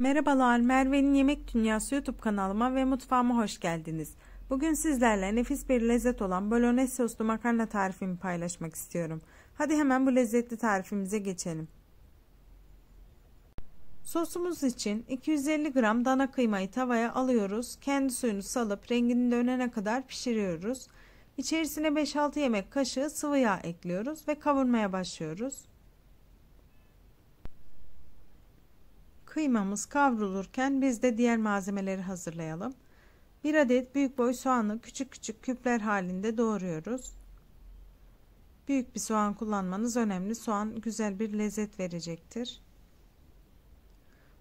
Merhabalar, Merve'nin Yemek Dünyası YouTube kanalıma ve mutfağıma hoş geldiniz. Bugün sizlerle nefis bir lezzet olan bolognese soslu makarna tarifimi paylaşmak istiyorum. Hadi hemen bu lezzetli tarifimize geçelim. Sosumuz için 250 gram dana kıymayı tavaya alıyoruz. Kendi suyunu salıp renginin dönene kadar pişiriyoruz. İçerisine 5-6 yemek kaşığı sıvı yağ ekliyoruz ve kavurmaya başlıyoruz. Kıymamız kavrulurken biz de diğer malzemeleri hazırlayalım. 1 adet büyük boy soğanı küçük küçük küpler halinde doğruyoruz. Büyük bir soğan kullanmanız önemli. Soğan güzel bir lezzet verecektir.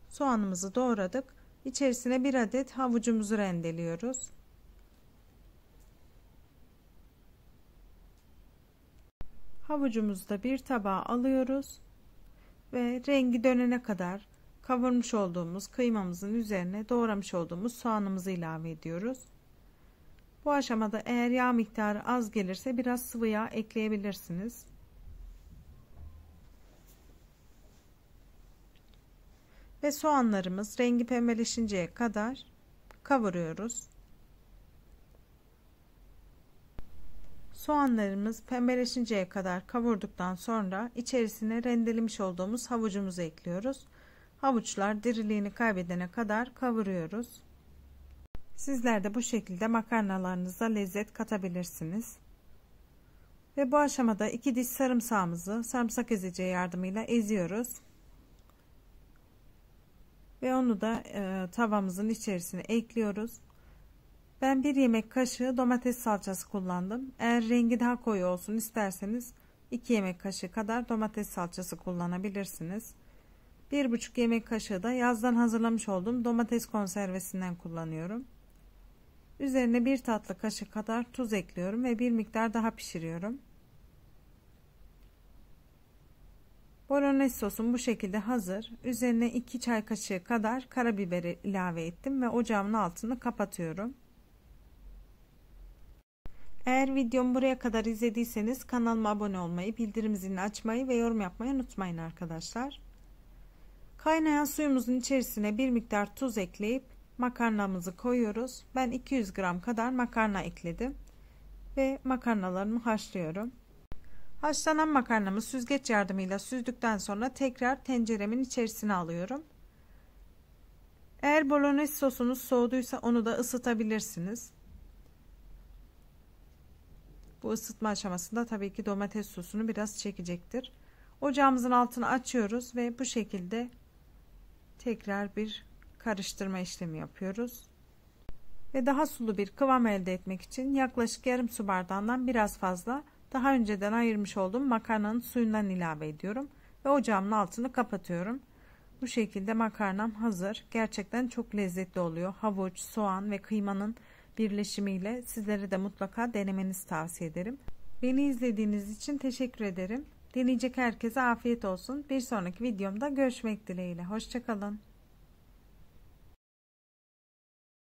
Soğanımızı doğradık. İçerisine 1 adet havucumuzu rendeliyoruz. Havucumuzu da bir tabağa alıyoruz ve rengi dönene kadar kavurmuş olduğumuz kıymamızın üzerine doğramış olduğumuz soğanımızı ilave ediyoruz. Bu aşamada eğer yağ miktarı az gelirse biraz sıvı yağ ekleyebilirsiniz. Ve soğanlarımız rengi pembeleşinceye kadar kavuruyoruz. Soğanlarımız pembeleşinceye kadar kavurduktan sonra içerisine rendelemiş olduğumuz havucumuzu ekliyoruz. Havuçlar diriliğini kaybedene kadar kavuruyoruz. Sizler de bu şekilde makarnalarınıza lezzet katabilirsiniz. Ve bu aşamada 2 diş sarımsağımızı sarımsak ezeceği yardımıyla eziyoruz. Ve onu da tavamızın içerisine ekliyoruz. Ben 1 yemek kaşığı domates salçası kullandım. Eğer rengi daha koyu olsun isterseniz 2 yemek kaşığı kadar domates salçası kullanabilirsiniz. 1,5 yemek kaşığı da yazdan hazırlamış olduğum domates konservesinden kullanıyorum. Üzerine 1 tatlı kaşığı kadar tuz ekliyorum ve bir miktar daha pişiriyorum. Bolognese sosum bu şekilde hazır. Üzerine 2 çay kaşığı kadar karabiberi ilave ettim ve ocağımın altını kapatıyorum. Eğer videomu buraya kadar izlediyseniz kanalıma abone olmayı, bildirim zilini açmayı ve yorum yapmayı unutmayın arkadaşlar. Kaynayan suyumuzun içerisine bir miktar tuz ekleyip makarnamızı koyuyoruz. Ben 200 gram kadar makarna ekledim ve makarnalarımı haşlıyorum. Haşlanan makarnamı süzgeç yardımıyla süzdükten sonra tekrar tenceremin içerisine alıyorum. Eğer bolognese sosunuz soğuduysa onu da ısıtabilirsiniz. Bu ısıtma aşamasında tabii ki domates sosunu biraz çekecektir. Ocağımızın altını açıyoruz ve bu şekilde tekrar bir karıştırma işlemi yapıyoruz. Ve daha sulu bir kıvam elde etmek için yaklaşık yarım su bardağından biraz fazla daha önceden ayırmış olduğum makarnanın suyundan ilave ediyorum. Ve ocağımın altını kapatıyorum. Bu şekilde makarnam hazır. Gerçekten çok lezzetli oluyor. Havuç, soğan ve kıymanın birleşimiyle sizlere de mutlaka denemenizi tavsiye ederim. Beni izlediğiniz için teşekkür ederim. Deneyecek herkese afiyet olsun. Bir sonraki videomda görüşmek dileğiyle. Hoşça kalın.